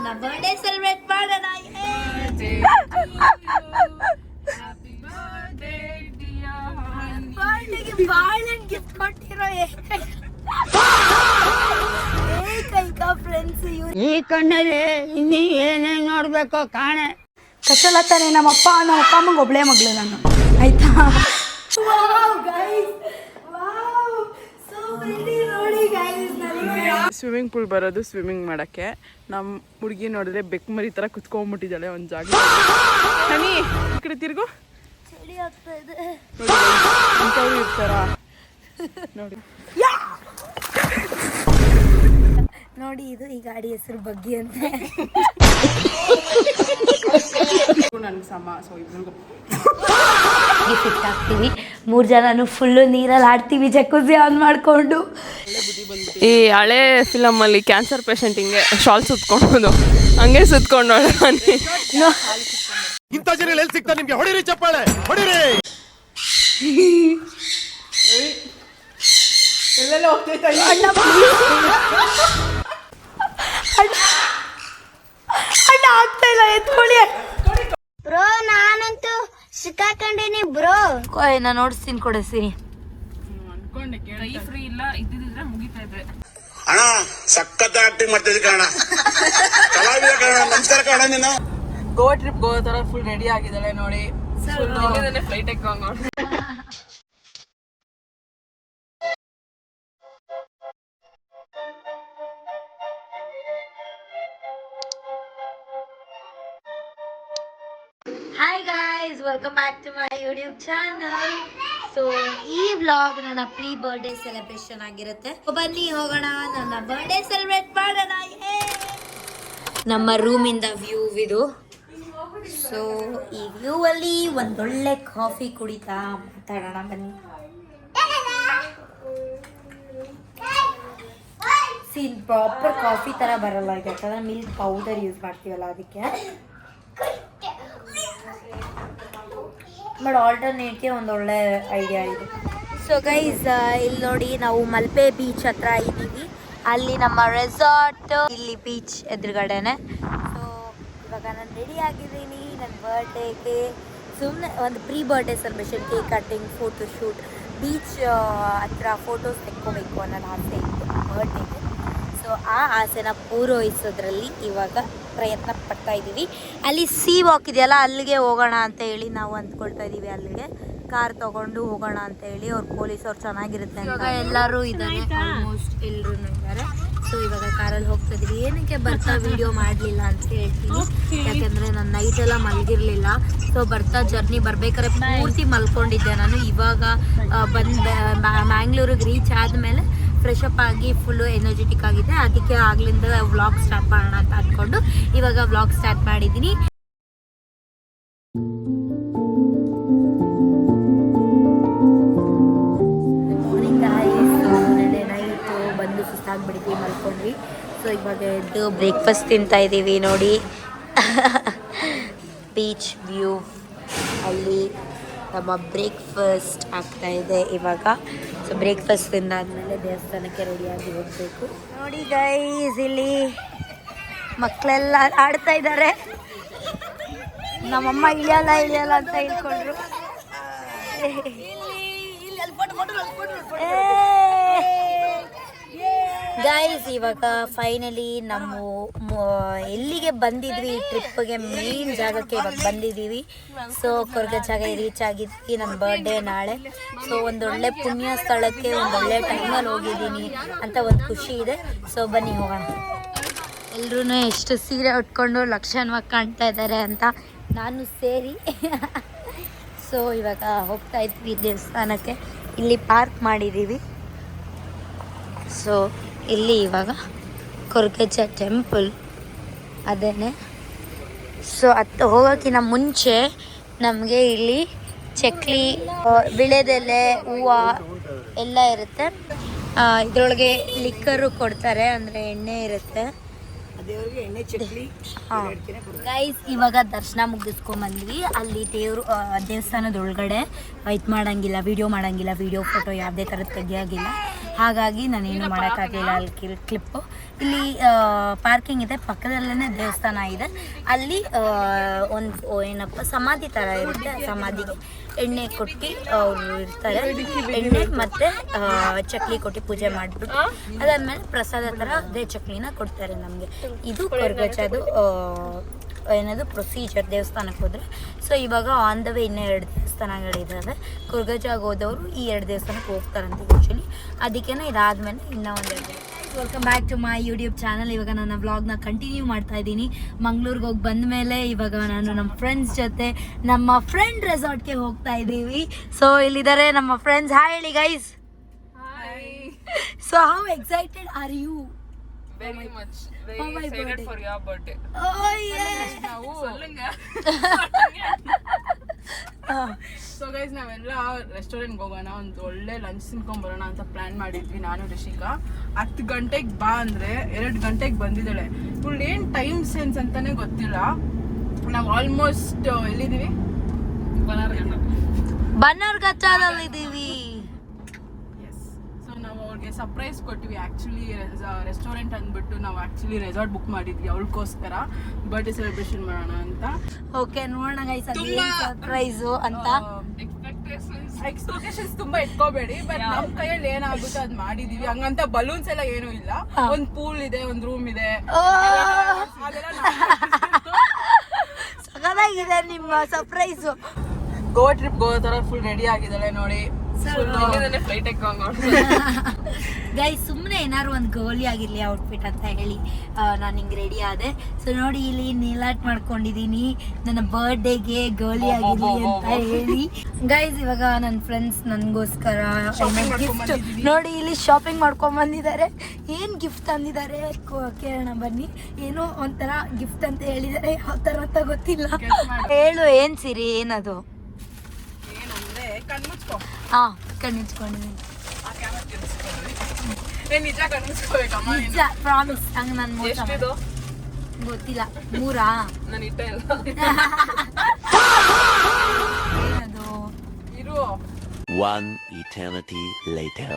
ನನ್ನ birthday celebrate ಮಾಡೋಣ. ಬರ್ಡೇಗೆ ಬಾಳೆಹಣ್ಣು ಗಿಫ್ಟ್ ಕೊಟ್ಟಿರೋ ಏಕೈಕ ಫ್ರೆಂಡ್ಸ್ ಇವ್ರು. ಈ ಕಣ್ಣಲ್ಲಿ ಇನ್ನೀ ಏನೇನು ನೋಡ್ಬೇಕೋ ಕಾಣೆ ಕಚ್ಚಲತ್ತಾನೆ. ನಮ್ಮಪ್ಪ ಅಮ್ಮಂಗೆ ಒಬ್ಳೆ ಮಗಳು ನಾನು, ಆಯ್ತಾ? ಸ್ವಿಮ್ಮಿಂಗ್ ಪೂಲ್ ಬರೋದು ಸ್ವಿಮ್ಮಿಂಗ್ ಮಾಡೋಕ್ಕೆ. ನಮ್ಮ ಹುಡುಗಿ ನೋಡಿದ್ರೆ ಬೆಕ್ಕು ಮರಿ ಥರ ಕುತ್ಕೊಂಡ್ಬಿಟ್ಟಿದ್ದಾಳೆ ಒಂದು ಜಾಗ. ಹನಿ ಈ ಕಡೆ ತಿರ್ಗು. ಚಳಿ ಆಗ್ತಾ ಇದೆ ಇರ್ತಾರ ನೋಡಿ. ನೋಡಿ, ಇದು ಈ ಗಾಡಿ ಹೆಸರು ಬಗ್ಗಿ ಅಂತೆ. ನನ್ಗೆ ಸಮ. ಸೊ ಇಬ್ಬರಿಗೂ ಫಿಟ್ ಆಗ್ತೀವಿ. 3 ಜನನು ಫುಲ್ಲು ನೀರಲ್ಲಿ ಆಡ್ತೀವಿ ಜಕುಜಿ ಆನ್ ಮಾಡಿಕೊಂಡು. ಈ ಹಳೆ ಫಿಲಮಲ್ಲಿ ಕ್ಯಾನ್ಸರ್ ಪೇಷಂಟ್ ಹಿಂಗೆ ಶಾಲ್ ಸುತ್ಕೊಂಡು ಹಂಗೆ ಸುತ್ಕೊಂಡು ಇಂಥ ಜನ ಎಲ್ಲಿ ಸಿಗ್ತಾರೆ ನಿಮ್ಗೆ? ಹೊಡಿರಿ ಚಪ್ಪಾಳೆ, ಹೊಡಿರಿ. ಎಲ್ಲೆಲ್ಲ ಹೋಗ್ತೈತೆ ಅಣ್ಣ ಆಗ್ತಾ ಇಲ್ಲ, ಎತ್ಕೊಳ್ಳಿ ಬ್ರೋ. ನಾನಂತೂ ಸಿಕ್ಕಾಕೊಂಡಿನಿ ಬ್ರೋ. ನಾನು ಓಡಿಸ್ತೀನಿ, ಕೊಡಿಸ್ತೀನಿ. ಅನ್ಕೊಂಡೆ ಕೈ ಫ್ರೀ ಇಲ್ಲ ಇದ್ದಿದ್ರೆ ಮುಗಿತಾ ಇದ್ರೆ. ಅಣ್ಣ ಸಖತ್ ಆಕ್ಟಿಂಗ್ ಮಾಡ್ತಿದ್ದೆ ಕಣ, ಕಲಾವಿದ ಕಣ. ನಮಸ್ಕಾರ ಕಣ. ನೀನು ಗೋವಾ ಟ್ರಿಪ್ ಗೋ ತರ ಫುಲ್ ರೆಡಿ ಆಗಿದ್ದಾಳೆ ನೋಡಿ. ಫ್ಲೈಟ್ ಎಕ್ಕೊಂಡ್ ನೋಡಿ. Hi guys, welcome back to my YouTube channel. So ಈ ವ್ಲಾಗ್ ನನ್ನ ಪ್ರೀ ಬರ್ಡೇ ಸೆಲೆಬ್ರೇಷನ್ ಆಗಿರುತ್ತೆ. ಬನ್ನಿ ಹೋಗೋಣ, ನನ್ನ ಬರ್ಡೇ ಸೆಲೆಬ್ರೇಟ್ ಮಾಡೋಣ. ನಮ್ಮ ರೂಮಿಂದ ವ್ಯೂ ಇದು. ಸೊ ಈ ವ್ಯೂ ಅಲ್ಲಿ ಒಂದೊಳ್ಳೆ ಕಾಫಿ ಕುಡಿತಾ ಮಾತಾಡೋಣ ಬನ್ನಿ. ಸೀನ್ ಪ್ರಾಪರ್ ಕಾಫಿ ತರ ಬರಲ್ಲ, ಯಾಕಂದ್ರೆ ಮಿಲ್ಕ್ ಪೌಡರ್ ಯೂಸ್ ಮಾಡ್ತೀವಲ್ಲ ಅದಕ್ಕೆ. ಬಟ್ ಆಲ್ಟರ್ನೇಟ್ಗೆ ಒಂದೊಳ್ಳೆ ಐಡಿಯಾ ಇದು. ಸೊ ಗೈಸ್, ಇಲ್ಲಿ ನೋಡಿ, ನಾವು ಮಲ್ಪೆ ಬೀಚ್ ಹತ್ರ ಇದ್ದೀವಿ. ಅಲ್ಲಿ ನಮ್ಮ ರೆಸಾರ್ಟ್, ಇಲ್ಲಿ ಬೀಚ್ ಎದುರುಗಡೆನೆ. ಸೊ ಇವಾಗ ನಾನು ರೆಡಿ ಆಗಿದ್ದೀನಿ ನನ್ನ ಬರ್ಡೇಗೆ. ಸುಮ್ಮನೆ ಒಂದು pre birthday celebration, cake cutting, photo shoot, beach ಹತ್ರ ಫೋಟೋಸ್ ತೆಕ್ಕೋಬೇಕು ಅನ್ನೋದು ಆಸೆ ಇತ್ತು ಬರ್ಡೇಗೆ. ಸೊ ಆ ಆಸೆನ ಪೂರೈಸೋದ್ರಲ್ಲಿ ಇವಾಗ ಪ್ರಯತ್ನ ಪಡ್ತಾ ಇದ್ದೀವಿ. ಅಲ್ಲಿ ಸೀ ವಾಕ್ ಇದೆಯಲ್ಲ, ಅಲ್ಲಿಗೆ ಹೋಗೋಣ ಅಂತ ಹೇಳಿ ನಾವು ಅಂದ್ಕೊಳ್ತಾ ಇದ್ದೀವಿ. ಅಲ್ಲಿಗೆ ಕಾರ್ ತಗೊಂಡು ಹೋಗೋಣ ಅಂತ ಹೇಳಿ. ಅವ್ರು ಪೊಲೀಸವ್ರು ಚೆನ್ನಾಗಿರುತ್ತೆ ಅಂತ ಎಲ್ಲರೂ ಇದ್ದಾರೆ, ಆಲ್ಮೋಸ್ಟ್ ಎಲ್ಲರೂ ಇದ್ದಾರೆ. ಸೊ ಇವಾಗ ಕಾರಲ್ಲಿ ಹೋಗ್ತಾ ಇದೀವಿ. ಏನಕ್ಕೆ ಬರ್ತಾ ವಿಡಿಯೋ ಮಾಡಲಿಲ್ಲ ಅಂತ ಹೇಳ್ತೀನಿ, ಯಾಕೆಂದರೆ ನಾನು ನೈಟ್ ಎಲ್ಲ ಮಲಗಿರಲಿಲ್ಲ. ಸೊ ಬರ್ತಾ ಜರ್ನಿ ಬರ್ಬೇಕಾದ್ರೆ ಪೂರ್ತಿ ಮಲ್ಕೊಂಡಿದ್ದೆ ನಾನು. ಇವಾಗ ಮ್ಯಾಂಗ್ಳೂರಿಗೆ ರೀಚ್ ಆದಮೇಲೆ ಫ್ರೆಶ್ ಅಪ್ ಆಗಿ ಫುಲ್ಲು ಎನರ್ಜೆಟಿಕ್ ಆಗಿದೆ. ಅದಕ್ಕೆ ಆಗ್ಲಿಂದ ವ್ಲಾಗ್ ಸ್ಟಾರ್ಟ್ ಮಾಡೋಣ ಅಂತ ಅಂದ್ಕೊಂಡು ಇವಾಗ ವ್ಲಾಗ್ ಸ್ಟಾರ್ಟ್ ಮಾಡಿದ್ದೀನಿ. ಮಾರ್ನಿಂಗ್ ನೆನ್ನೆ ನೈಟು ಬಂದು ಸುಸ್ತಾಗ್ಬಿಡ್ತೀವಿ, ಮಲ್ಕೊಂಡ್ವಿ. ಸೊ ಇವಾಗ ಎದ್ದು ಬ್ರೇಕ್ಫಾಸ್ಟ್ ತಿಂತಾ ಇದ್ದೀವಿ ನೋಡಿ. ಬೀಚ್ ವ್ಯೂ ಅಲ್ಲಿ ನಮ್ಮ ಬ್ರೇಕ್ಫಾಸ್ಟ್ ಆಗ್ತಾ ಇದೆ ಇವಾಗ. ಸೊ ಬ್ರೇಕ್ಫಾಸ್ಟ್ ತಿಂದಾದ್ಮೇಲೆ ದೇವಸ್ಥಾನಕ್ಕೆ ರೆಡಿಯಾಗಿ ಹೋಗಬೇಕು. ನೋಡಿ ಗೈಸ್, ಇಲ್ಲಿ ಮಕ್ಕಳೆಲ್ಲ ಆಡ್ತಾ ಇದ್ದಾರೆ. ನಮ್ಮಮ್ಮ ಇಳಿಯಲ್ಲ ಅಂತ ಹೇಳ್ಕೊಂಡ್ರು. ಗೈಸ್, ಇವಾಗ ಫೈನಲಿ ನಮ್ಮ ಎಲ್ಲಿಗೆ ಬಂದಿದ್ವಿ ಟ್ರಿಪ್ಗೆ, ಮೇನ್ ಜಾಗಕ್ಕೆ ಇವಾಗ ಬಂದಿದ್ದೀವಿ. ಸೊ ಕೊರ್ಗ ಜಾಗ ರೀಚ್ ಆಗಿದ್ವಿ. ನನ್ನ ಬರ್ಡೇ ನಾಳೆ. ಸೊ ಒಂದೊಳ್ಳೆ ಪುಣ್ಯ ಸ್ಥಳಕ್ಕೆ ಒಂದೊಳ್ಳೆ ಟೈಮಲ್ಲಿ ಹೋಗಿದ್ದೀನಿ ಅಂತ ಒಂದು ಖುಷಿ ಇದೆ. ಸೊ ಬನ್ನಿ ಹೋಗೋಣ. ಎಲ್ಲರೂ ಎಷ್ಟು ಸೀರೆ ಉಟ್ಕೊಂಡು ಲಕ್ಷಣವಾಗಿ ಕಾಣ್ತಾ ಇದ್ದಾರೆ ಅಂತ, ನಾನು ಸೇರಿ. ಸೊ ಇವಾಗ ಹೋಗ್ತಾ ಇದ್ವಿ ದೇವಸ್ಥಾನಕ್ಕೆ. ಇಲ್ಲಿ ಪಾರ್ಕ್ ಮಾಡಿದ್ದೀವಿ. ಸೊ ಇಲ್ಲಿ ಇವಾಗ ಕೊರ್ಗಜ್ಜ ಟೆಂಪಲ್ ಅದೇನೆ. ಸೊ ಅದು ಹೋಗೋಕ್ಕಿಂತ ಮುಂಚೆ ನಮಗೆ ಇಲ್ಲಿ ಚಕ್ಲಿ, ವಿಳೆದೆಲೆ, ಹೂವು ಎಲ್ಲ ಇರುತ್ತೆ. ಇದರೊಳಗೆ ಲಿಕ್ಕರು ಕೊಡ್ತಾರೆ, ಅಂದರೆ ಎಣ್ಣೆ ಇರುತ್ತೆ. ಗೈಸ್, ಇವಾಗ ದರ್ಶನ ಮುಗಿಸ್ಕೊಂಡ್ಬಂದ್ವಿ. ಅಲ್ಲಿ ದೇವಸ್ಥಾನದ ಒಳಗಡೆ ಇದು ಮಾಡೋಂಗಿಲ್ಲ, ವಿಡಿಯೋ ಮಾಡೋಂಗಿಲ್ಲ, ವಿಡಿಯೋ ಫೋಟೋ ಯಾವುದೇ ಥರದ್ದು ತೆಗಿಯೋಂಗಿಲ್ಲ. ಹಾಗಾಗಿ ನಾನೇನು ಮಾಡೋಕ್ಕಾಗಲಿಲ್ಲ ಅಲ್ಲಿ ಕ್ಲಿಪ್ಪು. ಇಲ್ಲಿ ಪಾರ್ಕಿಂಗ್ ಇದೆ, ಪಕ್ಕದಲ್ಲೇ ದೇವಸ್ಥಾನ ಇದೆ. ಅಲ್ಲಿ ಒಂದು ಏನಪ್ಪ ಸಮಾಧಿ ಥರ ಇರುತ್ತೆ. ಸಮಾಧಿಗೆ ಎಣ್ಣೆ ಕೊಟ್ಟು ಅವರು ಇರ್ತಾರೆ. ಎಣ್ಣೆ ಮತ್ತು ಚಕ್ಲಿ ಕೊಟ್ಟು ಪೂಜೆ ಮಾಡಿಬಿಟ್ಟು ಅದಾದಮೇಲೆ ಪ್ರಸಾದ ಥರ ಅದೇ ಚಕ್ಲಿನ ಕೊಡ್ತಾರೆ ನಮಗೆ. ಇದು ಕೊರ್ಗಜ್ಜದು ಏನದು ಪ್ರೊಸೀಜರ್ ದೇವಸ್ಥಾನಕ್ಕೆ ಹೋದರೆ. ಸೊ ಇವಾಗ ಆನ್ ದ ವೇ ಇನ್ನೂ 2 ದೇವಸ್ಥಾನಗಳಿದ್ದಾವೆ. ಕೊರ್ಗಜ್ಜಾಗ ಹೋದವರು ಈ 2 ದೇವಸ್ಥಾನಕ್ಕೆ ಹೋಗ್ತಾರಂತೆ ಯೂಶ್ವಲಿ. ಅದಕ್ಕೇ ಇದಾದಮೇಲೆ ಇನ್ನೂ ಒಂದು 2. Welcome back to my YouTube channel. ಇವಾಗ ನನ್ನ ವ್ಲಾಗ್ನ ಕಂಟಿನ್ಯೂ ಮಾಡ್ತಾ ಇದ್ದೀನಿ. ಮಂಗ್ಳೂರಿಗೆ ಹೋಗಿ ಬಂದ ಮೇಲೆ ಇವಾಗ ನಾನು ನಮ್ಮ ಫ್ರೆಂಡ್ಸ್ ಜೊತೆ ನಮ್ಮ ಫ್ರೆಂಡ್ ರೆಸಾರ್ಟ್ಗೆ ಹೋಗ್ತಾ ಇದ್ದೀವಿ. ಸೊ ಇಲ್ಲಿದ್ದಾರೆ ನಮ್ಮ ಫ್ರೆಂಡ್ಸ್. ಹಾಯ್ ಹೇಳಿ guys. So how excited are you? Very much. Very For my excited birthday. for your birthday. Oh yeah. ನಾವು ಸೊ ಗೈಸ್ ನಾವೆಲ್ಲ ರೆಸ್ಟೋರೆಂಟ್ಗೆ ಹೋಗೋಣ, ಒಂದು ಒಳ್ಳೆ ಲಂಚ್ ತಿನ್ಕೊಂಬರೋಣ ಅಂತ ಪ್ಲಾನ್ ಮಾಡಿದ್ವಿ. ನಾನು ರಿಷಿಕಾ 10 ಗಂಟೆಗೆ ಬಾ ಅಂದರೆ 2 ಗಂಟೆಗೆ ಬಂದಿದ್ದಾಳೆ. ಇವಳು ಏನು ಟೈಮ್ ಸೆನ್ಸ್ ಅಂತಾನೆ ಗೊತ್ತಿಲ್ಲ. ನಾವು ಆಲ್ಮೋಸ್ಟ್ ಎಲ್ಲಿದ್ದೀವಿ? ಬನ್ನರ್ಘಟ್ಟದಲ್ಲಿದ್ದೀವಿ. ನಾವು ಅವ್ರಿಗೆ ಸರ್ಪ್ರೈಸ್ ಕೊಟ್ಟಿವಿ. ಆ್ಯಕ್ಚುಲಿ ರೆಸ್ಟೋರೆಂಟ್ ಅಂದ್ಬಿಟ್ಟು ನಾವು ಆ್ಯಕ್ಚುಲಿ ರೆಸಾರ್ಟ್ ಬುಕ್ ಮಾಡಿದ್ವಿ ಅವಳಿಗೋಸ್ಕರ ಬರ್ಡೇ ಸೆಲೆಬ್ರೇಷನ್ ಮಾಡೋಣ ಅಂತ. ಓಕೆ ನೋಡೋಣ ಗೈಸ್ ಅದು ಏನು ಸರ್ಪ್ರೈಸು ಅಂತ. ಎಕ್ಸ್ಪೆಕ್ಟೇಷನ್ಸ್ ತುಂಬಾ ಇಟ್ಕೋಬೇಡಿ, ಬಟ್ ನಮ್ ಕೈಯಲ್ಲಿ ಏನಾಗುತ್ತೋ ಅದ್ ಮಾಡಿದೀವಿ. ಹಂಗಂತ ಬಲೂನ್ಸ್ ಎಲ್ಲ ಏನೂ ಇಲ್ಲ. ಒಂದ್ ಪೂಲ್ ಇದೆ, ಒಂದ್ ರೂಮ್ ಇದೆ. ಸಗದಾಗಿದೆ ನಿಮ್ಮ ಸರ್ಪ್ರೈಸು. ಗೋವಾ ಟ್ರಿಪ್ ಹೋಗೋ ತರ ಫುಲ್ ರೆಡಿ ಆಗಿದ್ದಾಳೆ ನೋಡಿ. ಗೈಸ್ ಸುಮ್ಮನೆ ಏನಾದ್ರು ಒಂದು ಗೋಲಿ ಆಗಿರ್ಲಿ ಔಟ್ಫಿಟ್ ಅಂತ ಹೇಳಿ ನಾನು ಹಿಂಗೆ ರೆಡಿ ಆದೆ. ಸೊ ನೋಡಿ ಇಲ್ಲಿ ನೀಲಾಟ್ ಮಾಡ್ಕೊಂಡಿದ್ದೀನಿ ನನ್ನ ಬರ್ಡೇಗೆ ಗೋಲಿ ಆಗಿರ್ಲಿ ಅಂತ ಹೇಳಿ. ಗೈಸ್ ಇವಾಗ ನನ್ನ ಫ್ರೆಂಡ್ಸ್ ನನಗೋಸ್ಕರ ಗಿಫ್ಟ್ ನೋಡಿ ಇಲ್ಲಿ ಶಾಪಿಂಗ್ ಮಾಡ್ಕೊಂಡ್ ಬಂದಿದ್ದಾರೆ. ಏನು ಗಿಫ್ಟ್ ತಂದಿದ್ದಾರೆ ಕೇಳೋಣ ಬನ್ನಿ. ಏನೋ ಒಂಥರ ಗಿಫ್ಟ್ ಅಂತ ಹೇಳಿದ್ದಾರೆ, ಯಾವ ಥರ ಅಂತ ಗೊತ್ತಿಲ್ಲ. ಹೇಳು ಏನು ಸಿರಿ ಏನದು? ಹಾಂ ಕಣ್ಣಿಚ್ಕೊಂಡಿದ್ದೀನಿ. ನಿಜ ಕಣ್ಣಿಸ್ಕೋಬೇಕಮ್ಮ, ನಿಜ ಪ್ರಾಮಿಸ್. ಹಂಗೆ ನಾನು ಮೋಸ ಗೊತ್ತಿಲ್ಲ. 3 ನಾನು ಇಟ್ಟ ಇಲ್ಲ. ಏನದು? ಇರು One eternity later.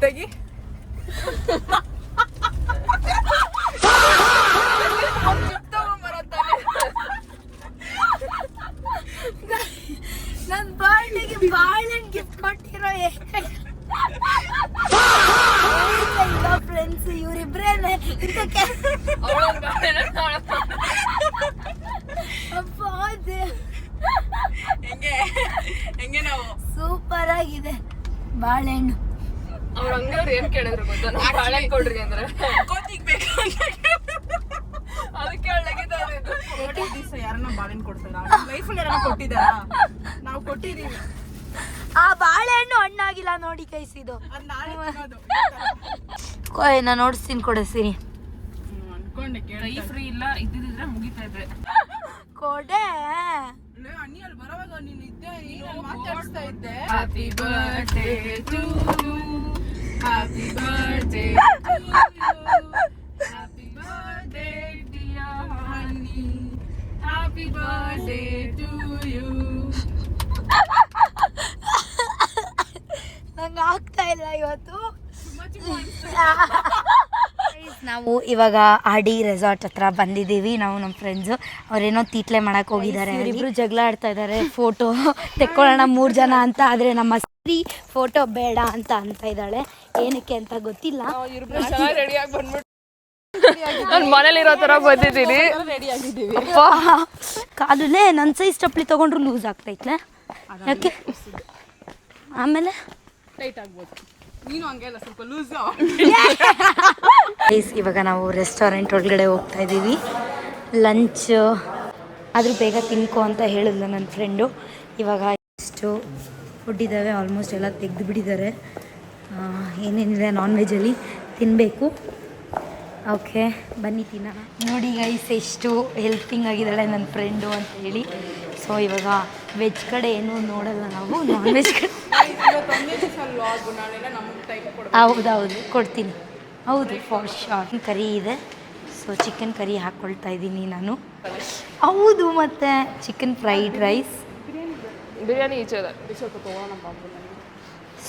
ತೆಗಿ. ನನ್ನ ಬರ್ಡೇಗೆ ಬಾಳೆಹಣ್ಣು ಗಿಫ್ಟ್ ಕೊಟ್ಟಿರೋ ಫ್ರೆಂಡ್ಸ್ ಇವರಿಬ್ರೇನೆ. ಹೆಂಗೆ ನಾವು ಸೂಪರ್ ಆಗಿದೆ ಬಾಳೆಹಣ್ಣು. ಅವ್ರ ಅಂಗಡಿ ಏನ್ ಕೇಳಿದ್ರು ಗೊತ್ತಾ? ಬಾಳೆಹಣ್ಣು ಕೊಡ್ರಿ ಅಂದ್ರೆ ಕೋತಿಗ್ ಬೇಕು ಅದಕ್ಕೆ ಯಾರನ್ನ ಬಾಳೆಹಣ್ಣು ಕೊಡ್ತಾರ? ಲೈಫಲ್ಲಿ ಯಾರನ್ನ ಕೊಟ್ಟಿದ್ದಾರ? ನಾವು ಕೊಟ್ಟಿದೀವಿ. ಆ ಬಾಳೆಹಣ್ಣು ಹಣ್ಣಾಗಿಲ್ಲ ನೋಡಿ ಕೈಸಿದು. ನಾನು ನೋಡಿಸ್ತೀನಿ ಕೊಡಿಸ್ತೀನಿ. ಅನ್ಕೊಂಡೆ ಕೈ ಫ್ರೀ ಇಲ್ಲ ಇದ್ದಿದ್ರೆ ಮುಗಿತಾ ಇದ್ರೆ ಕೊಡೆ. ಅಣ್ಣಿ ಅಲ್ಲಿ ಬರೋವಾಗ ನೀನು ಇದ್ದೆ, ನೀನು ಮಾತಾಡ್ಸ್ತಾ ಇದ್ದೆ. Happy birthday to you, happy birthday to you, happy birthday dear honey, happy birthday to you. ನಂಗೆ ಆಗ್ತಾ ಇಲ್ಲ ಇವತ್ತು. ನಾವು ಇವಾಗ ಆಡಿ ರೆಸಾರ್ಟ್ ಹತ್ರ ಬಂದಿದ್ದೀವಿ. ನಾವು ನಮ್ಮ ಫ್ರೆಂಡ್ಸು ಅವ್ರೇನೋ ತೀಟ್ಲೆ ಮಾಡಕ್ಕೆ ಹೋಗಿದ್ದಾರೆ. ಇಬ್ರು ಜಗಳ ಆಡ್ತಾ ಇದ್ದಾರೆ. ಫೋಟೋ ತೆಕ್ಕೊಳ್ಳೋಣ 3 ಜನ ಅಂತ. ಆದರೆ ನಮ್ಮ ಸ್ತ್ರೀ ಫೋಟೋ ಬೇಡ ಅಂತ ಇದ್ದಾಳೆ. ಏನಕ್ಕೆ ಅಂತ ಗೊತ್ತಿಲ್ಲ. ರೆಡಿಯಾಗಿ ಬಂದ್ಬಿಟ್ಟು ನಾನು ಮನೇಲಿರೋ ತರ ಬಂದಿದ್ದೀನಿ. ರೆಡಿ ಆಗಿದ್ದೀವಿ. ಕಾಲಲ್ಲೇ ನನ್ನ ಸೈಜ್ ಚಪ್ಪಲಿ ತೊಗೊಂಡ್ರು ಲೂಸ್ ಆಗ್ತೈತ್ಲೆ. ಯಾಕೆ ಆಮೇಲೆ ಟೈಟ್ ಆಗ್ಬೋದು. ನೀನು ಹಂಗೆಲ್ಲ ಸ್ವಲ್ಪ ಲೂಸ್. ಇವಾಗ ನಾವು ರೆಸ್ಟೋರೆಂಟ್ ಒಳಗಡೆ ಹೋಗ್ತಾ ಇದ್ದೀವಿ. ಲಂಚ್ ಆದರೂ ಬೇಗ ತಿನ್ಕೋ ಅಂತ ಹೇಳಿದ್ಲು ನನ್ನ ಫ್ರೆಂಡು. ಇವಾಗ ಎಷ್ಟು ಫುಡ್ ಇದ್ದಾವೆ ಆಲ್ಮೋಸ್ಟ್ ಎಲ್ಲ ತೆಗೆದು ಬಿಟ್ಟಿದ್ದಾರೆ. ಏನೇನಿದೆ ನಾನ್ ವೆಜ್ಜಲ್ಲಿ ತಿನ್ನಬೇಕು. ಓಕೆ ಬನ್ನಿ ತಿನ್ನೋಣ. ನೋಡಿ ಗೈಸ್ ಎಷ್ಟು ಹೆಲ್ಪಿಂಗ್ ಆಗಿದ್ದಾಳೆ ನನ್ನ ಫ್ರೆಂಡು ಅಂತ ಹೇಳಿ. ಸೊ ಇವಾಗ ವೆಜ್ ಕಡೆ ಏನೂ ನೋಡಲ್ಲ ನಾವು, ನಾನ್ ವೆಜ್ ಕಡೆ. ಹೌದೌದು ಕೊಡ್ತೀನಿ. ಹೌದು ಫಾರ್ ಶೋರ್. ಕರಿ ಇದೆ, ಸೊ ಚಿಕನ್ ಕರಿ ಹಾಕ್ಕೊಳ್ತಾ ಇದ್ದೀನಿ ನಾನು. ಹೌದು ಮತ್ತು ಚಿಕನ್ ಫ್ರೈಡ್ ರೈಸ್, ಬಿರಿಯಾನಿ ಈಚೆ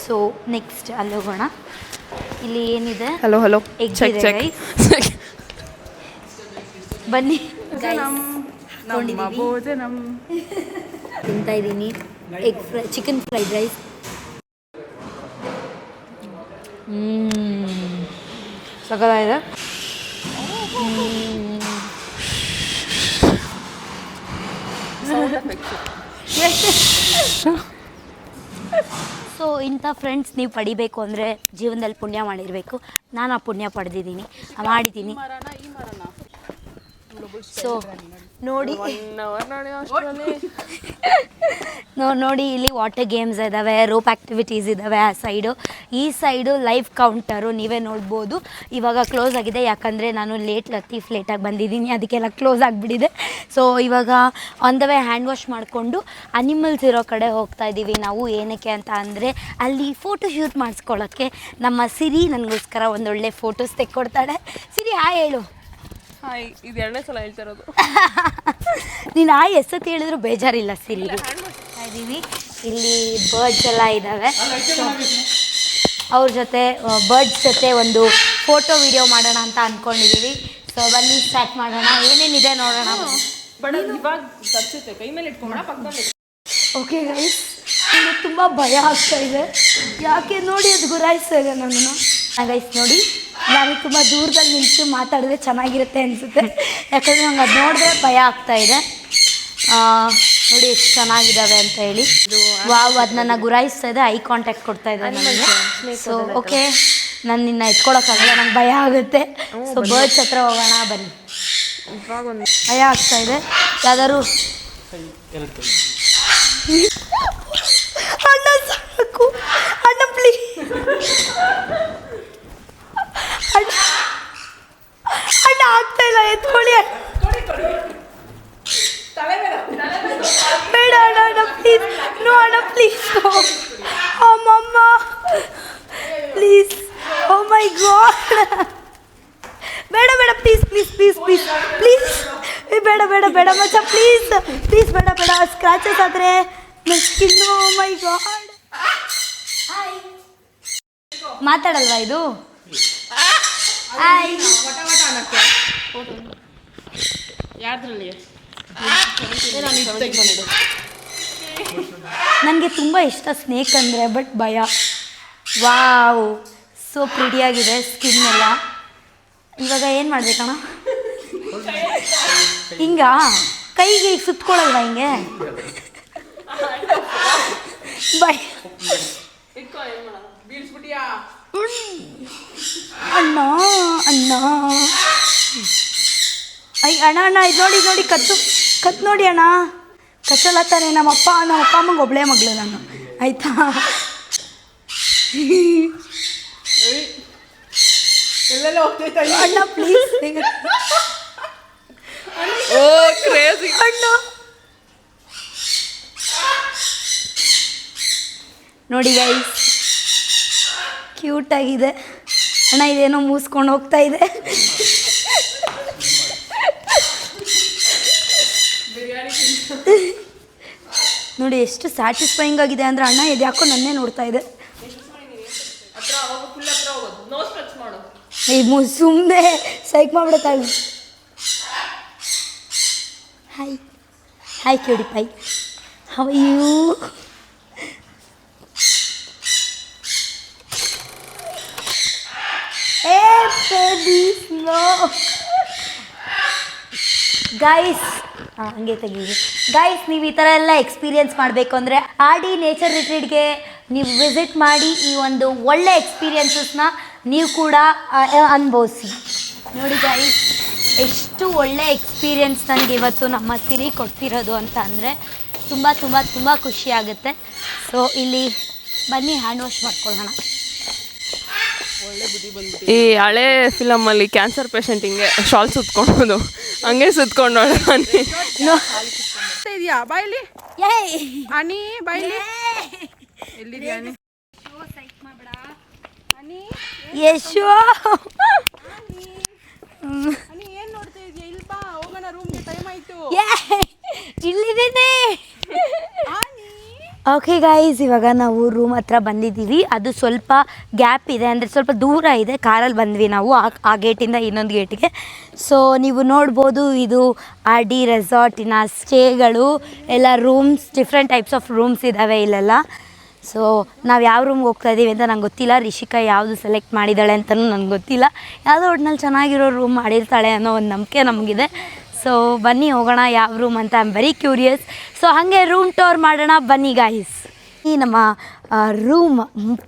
ಸೊ ನೆಕ್ಸ್ಟ್ ಅಲ್ಲಿ ಹೋಗೋಣ. ಇಲ್ಲಿ ಏನಿದೆ? ಹಲೋ ಹಲೋ ಎಗ್ ಇದೆ ಗೈಸ್. ಬನ್ನಿ ತಿಂತಾ ಇದ್ದೀನಿ egg fry, chicken fried rice. ಸಕಲಾಗಿದೆ. ಸೊ ಇಂಥ ಫ್ರೆಂಡ್ಸ್ ನೀವು ಪಡಿಬೇಕು ಅಂದರೆ ಜೀವನದಲ್ಲಿ ಪುಣ್ಯ ಮಾಡಿರಬೇಕು. ನಾನು ಆ ಪುಣ್ಯ ಮಾಡಿದ್ದೀನಿ. ಸೊ ನೋಡಿ ನೋಡಿ ಇಲ್ಲಿ ವಾಟರ್ ಗೇಮ್ಸ್ ಇದ್ದಾವೆ, ರೋಪ್ ಆ್ಯಕ್ಟಿವಿಟೀಸ್ ಇದ್ದಾವೆ. ಆ ಸೈಡು, ಈ ಸೈಡು ಲೈವ್ ಕೌಂಟರು ನೀವೇ ನೋಡ್ಬೋದು. ಇವಾಗ ಕ್ಲೋಸ್ ಆಗಿದೆ, ಯಾಕಂದರೆ ನಾನು ಲೇಟಾಗಿ ಬಂದಿದ್ದೀನಿ, ಅದಕ್ಕೆಲ್ಲ ಕ್ಲೋಸ್ ಆಗಿಬಿಟ್ಟಿದೆ. ಸೊ ಇವಾಗ on the way hand wash ಮಾಡಿಕೊಂಡು ಅನಿಮಲ್ಸ್ ಇರೋ ಕಡೆ ಹೋಗ್ತಾ ಇದ್ದೀವಿ ನಾವು. ಏನಕ್ಕೆ ಅಂತ ಅಂದರೆ ಅಲ್ಲಿ ಫೋಟೋ ಶೂಟ್ ಮಾಡಿಸ್ಕೊಳ್ಳೋಕ್ಕೆ ನಮ್ಮ ಸಿರಿ ನನಗೋಸ್ಕರ ಒಂದೊಳ್ಳೆ ಫೋಟೋಸ್ ತೆಕ್ಕೊಡ್ತಾಳೆ. ಸಿರಿ ಹಾಯ್ ಹೇಳು. ಹಾಯ್, ಇದು 2ನೇ ಸಲ ಹೇಳ್ತಾ ಇರೋದು. ನೀನು ಆ ಎಷ್ಟೊತ್ತು ಹೇಳಿದ್ರು ಬೇಜಾರಿಲ್ಲ ಸಿರಿ. ಇದ್ದೀವಿ ಇಲ್ಲಿ ಬರ್ಡ್ಸ್ ಎಲ್ಲ ಇದ್ದಾವೆ. ಅವ್ರ ಜೊತೆ ಬರ್ಡ್ಸ್ ಜೊತೆ ಒಂದು ಫೋಟೋ ವಿಡಿಯೋ ಮಾಡೋಣ ಅಂತ ಅಂದ್ಕೊಂಡಿದ್ದೀವಿ. ಸೊ ಬನ್ನಿ ಸ್ಟಾರ್ಟ್ ಮಾಡೋಣ. ಏನೇನಿದೆ ನೋಡೋಣ. ಓಕೆ ಗೈಸ್, ನನಗೆ ತುಂಬ ಭಯ ಆಗ್ತಾ ಇದೆ. ಯಾಕೆ ನೋಡಿ ಅದು ಗುರಾಯಿಸ್ತಾ ಇದೆ ನನ್ನನ್ನು. ಗೈಸ್ ನೋಡಿ, ನಾನು ತುಂಬ ದೂರದಲ್ಲಿ ನಿಂತು ಮಾತಾಡಿದ್ರೆ ಚೆನ್ನಾಗಿರುತ್ತೆ ಅನಿಸುತ್ತೆ. ಯಾಕಂದರೆ ನಂಗೆ ಅದು ನೋಡಿದ್ರೆ ಭಯ ಆಗ್ತಾ ಇದೆ. ನೋಡಿ ಎಷ್ಟು ಚೆನ್ನಾಗಿದ್ದಾವೆ ಅಂತ ಹೇಳಿ. ವಾವ್, ಅದು ನನ್ನ ಗುರಾಯಿಸ್ತಾ ಇದೆ. ಐ ಕಾಂಟ್ಯಾಕ್ಟ್ ಕೊಡ್ತಾ ಇದೆ ನನಗೆ. ಸೊ ಓಕೆ, ನಾನು ನಿನ್ನ ಎತ್ಕೊಳಕ್ಕಾಗಲ್ಲ, ನಂಗೆ ಭಯ ಆಗುತ್ತೆ. ಸೊ ಬರ್ಡ್ಸ್ ಹತ್ರ ಹೋಗೋಣ ಬನ್ನಿ. ಭಯ ಆಗ್ತಾ ಇದೆ. ಯಾವ್ದಾದ್ರು ಅಣ್ಣ ಸಾಕು, ಅಣ್ಣ ಪ್ಲೀಸ್, ಅಣ್ಣ ಆಗ್ತಾ ಇಲ್ಲ, ಎತ್ಕೊಳ್ಳಿ. ಬೇಡ ಅಣ್ಣ, ಅಣ್ಣ ಪ್ಲೀಸ್, ನೋ ಅಣ್ಣ ಪ್ಲೀಸ್, ಅಮ್ಮಮ್ಮ ಪ್ಲೀಸ್, ಓ ಮೈ ಗಾಡ್, ಬೇಡ ಬೇಡ please please please please please, ಬೇಡ ಬೇಡ ಬೇಡ ಮಚ್ಚ, ಪ್ಲೀಸ್ ಪ್ಲೀಸ್, ಬೇಡ ಬೇಡ, ಸ್ಕ್ರಾಚಸ್ ಆದರೆ ನನ್ನ ಸ್ಕಿನ್ನು. O my god. ಮಾತಾಡಲ್ವಾ ಇದು? ಹಾಯ್. ನನಗೆ ತುಂಬ ಇಷ್ಟ ಸ್ನೇಕ್ ಅಂದರೆ, ಬಟ್ ಭಯ. ವಾವ್, ಸೋ ಪ್ರಿಟಿಯಾಗಿದೆ ಸ್ಕಿನ್ ಎಲ್ಲ. ಇವಾಗ ಏನು ಮಾಡ್ಬೇಕಣ್ಣ? ಹಿಂಗ ಕೈಗೆ ಈಗ ಸುತ್ಕೊಳ್ಳಲ್ವಾ ಹಿಂಗೆ? ಭಯ. ಅಣ್ಣ ಅಣ್ಣ, ಅಣ್ಣ ಅಣ್ಣ, ಇದು ನೋಡಿ ನೋಡಿ, ಕತ್ತು ನೋಡಿ ಅಣ್ಣ, ಕಚ್ಚಲತ್ತಾನೆ. ನಮ್ಮ ಅಪ್ಪ ಅಮ್ಮಂಗೆ ಒಬ್ಬಳೇ ಮಗಳು ನಾನು, ಆಯಿತಾ? ಅಣ್ಣ ಪ್ಲೀಸ್, ಅಣ್ಣ ನೋಡಿ ಗೈಸ್, ಕ್ಯೂಟಾಗಿದೆ ಅಣ್ಣ. ಇದೇನೋ ಮೂಸ್ಕೊಂಡು ಹೋಗ್ತಾ ಇದೆ. ನೋಡಿ ಎಷ್ಟು ಸ್ಯಾಟಿಸ್ಫೈಯಿಂಗ್ ಆಗಿದೆ ಅಂದರೆ, ಅಣ್ಣ ಇದು ಯಾಕೋ ನನ್ನೇ ನೋಡ್ತಾ ಇದೆ. ಈ ಸುಮ್ಮನೆ ಸೈಕ್ ಮಾಡ್ಬಿಡುತ್ತಾಳೆ. Hi hi cutie pie, how you? Hey baby slow guys, ಹಂಗೆ ತೆಗೀರಿ ಗೈಸ್. ನೀವು ಈ ಥರ ಎಲ್ಲ ಎಕ್ಸ್ಪೀರಿಯೆನ್ಸ್ ಮಾಡಬೇಕು ಅಂದರೆ ಆಡಿ ನೇಚರ್ ರಿಟ್ರೀಟ್ಗೆ ನೀವು ವಿಸಿಟ್ ಮಾಡಿ ಈ ಒಂದು ಒಳ್ಳೆ ಎಕ್ಸ್ಪೀರಿಯೆನ್ಸಸ್ನ ನೀವು ಕೂಡ ಅನುಭವಿಸಿ. ನೋಡಿ ಗೈಸ್, ಎಷ್ಟು ಒಳ್ಳೆ ಎಕ್ಸ್ಪೀರಿಯೆನ್ಸ್ ನನಗೆ ಇವತ್ತು ನಮ್ಮ ಸಿರಿ ಕೊಡ್ತಿರೋದು ಅಂತ ಅಂದರೆ ತುಂಬ ತುಂಬ ತುಂಬ ಖುಷಿಯಾಗುತ್ತೆ. ಸೊ ಇಲ್ಲಿ ಬನ್ನಿ ಹ್ಯಾಂಡ್ ವಾಶ್ ಮಾಡ್ಕೊಳ್ಳೋಣ. ಈ ಹಳೆ ಫಿಲಮಲ್ಲಿ ಕ್ಯಾನ್ಸರ್ ಪೇಷಂಟ್ ಹಿಂಗೆ ಶಾಲ್ ಸುತ್ಕೊಳೋದು, ಹಂಗೆ ಸುತ್ಕೊಂಡೋಳ. ಇದೆಯಾ ಬಾಯ್ಲಿ? ಅನಿ ಬಾಯ್ಲಿ ಎಲ್ಲಿದ್ಯಾ? ಯಶು ಏನ್ ನೋಡ್ತಾ ಇದೀಯ? ಇಲ್ಪ ಹೋಗೋಣ ರೂಮ್ಗೆ, ಟೈಮ್ ಆಯ್ತು. ಇಲ್ಲಿದ್ದೀನಿ. ಓಕೆ ಗೈಸ್, ಇವಾಗ ನಾವು ರೂಮ್ ಹತ್ರ ಬಂದಿದ್ದೀವಿ. ಅದು ಸ್ವಲ್ಪ ಗ್ಯಾಪ್ ಇದೆ, ಅಂದರೆ ಸ್ವಲ್ಪ ದೂರ ಇದೆ. ಕಾರಲ್ಲಿ ಬಂದ್ವಿ ನಾವು ಆ ಗೇಟಿಂದ ಇನ್ನೊಂದು ಗೇಟಿಗೆ. ಸೊ ನೀವು ನೋಡ್ಬೋದು, ಇದು RD ರೆಸಾರ್ಟಿನ ಸ್ಟೇಗಳು ಎಲ್ಲ rooms, different types of rooms ಇದ್ದಾವೆ ಇಲ್ಲೆಲ್ಲ. ಸೊ ನಾವು ಯಾವ ರೂಮ್ಗೆ ಹೋಗ್ತಾ ಇದ್ದೀವಿ ಅಂತ ನಂಗೆ ಗೊತ್ತಿಲ್ಲ. ರಿಷಿಕಾ ಯಾವುದು ಸೆಲೆಕ್ಟ್ ಮಾಡಿದ್ದಾಳೆ ಅಂತಲೂ ನನಗೆ ಗೊತ್ತಿಲ್ಲ. ಯಾವುದೋ ಒಟ್ನಲ್ಲಿ ಚೆನ್ನಾಗಿರೋ ರೂಮ್ ಮಾಡಿರ್ತಾಳೆ ಅನ್ನೋ ಒಂದು ನಂಬಿಕೆ ನಮಗಿದೆ. ಸೊ ಬನ್ನಿ ಹೋಗೋಣ ಯಾವ ರೂಮ್ ಅಂತ. I am very curious. So ಹಾಗೆ ರೂಮ್ ಟೂರ್ ಮಾಡೋಣ ಬನ್ನಿ ಗಾಯ್ಸ್. ಈ ನಮ್ಮ room